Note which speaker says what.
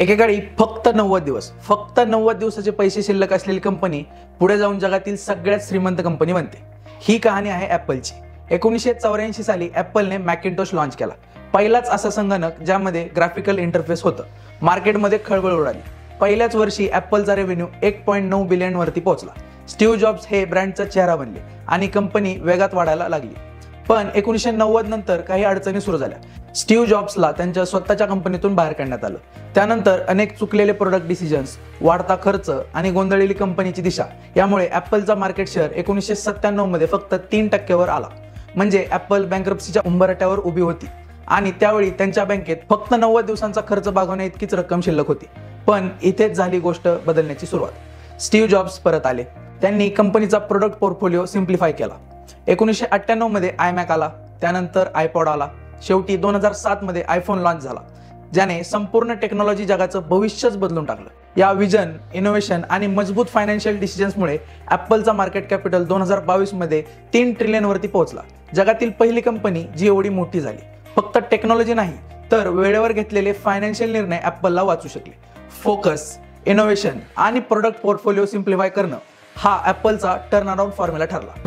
Speaker 1: एकेकाळी फक्त 90 दिवसाचे पैसे शिल्लक असलेली कंपनी पुढे जाऊन जगातील सगळ्यात श्रीमंत कंपनी बनते। ही कहाणी आहे ॲपलची। 1984 साली ॲपलने मॅकिंटोश लॉन्च केला, पहिलाच असा संगणक ज्यामध्ये ग्राफिकल इंटरफेस होतं। मार्केटमध्ये खळबळ उडाली। पहिल्याच वर्षी ॲपलचा रेव्हेन्यू 1.9 बिलियन वरती पोहोचला। स्टीव्ह जॉब्स हे ब्रँडचा चेहरा बनले आणि कंपनी वेगात वाढायला लागली। पण 1990 नंतर काही अडचणी सुरू झाल्या। स्टीव्ह जॉब्सला त्यांच्या स्वतःच्या कंपनीतून बाहेर काढण्यात आलं। त्यानंतर अनेक चुकलेले प्रोडक्ट डिसिजन्स, वाढता खर्च आणि गोंधळलेली कंपनीची दिशा यामुळे ॲपलचा मार्केट शेअर 1997 मध्ये फक्त 3% आला। म्हणजे ॲपल बँक्रप्सीच्या उंबरठ्यावर उभी होती आणि त्यावेळी त्यांच्या बँकेत फक्त 90 दिवसांचा खर्च भागवण्या इतकीच रक्कम शिल्लक होती। पण इथेच झाली गोष्ट बदलण्याची सुरुवात। स्टीव्ह जॉब्स परत आले। त्यांनी कंपनीचा प्रोडक्ट पोर्टफोलिओ सिम्प्लिफाय केला। 1998 मध्ये आयमॅक आला, त्यानंतर आयपॉड आला, शेवटी 2007 मध्ये आयफोन लॉन्च झाला, ज्याने संपूर्ण टेक्नॉलॉजी जगाचं भविष्यच बदलून टाकलं। या विजन, इनोव्हेशन आणि मजबूत फायनान्शियल डिसिजन्समुळे ॲपलचा मार्केट कॅपिटल 2022 मध्ये 3 ट्रिलियन वरती पोहोचला। जगातील पहिली कंपनी जी एवढी मोठी झाली। फक्त टेक्नॉलॉजी नाही तर वेळेवर घेतलेले फायनान्शियल निर्णय ॲपलला वाचू शकले। फोकस, इनोव्हेशन आणि प्रोडक्ट पोर्टफोलिओ सिम्प्लिफाय करणं हा ॲपलचा टर्नअराउंड फॉर्म्युला ठरला।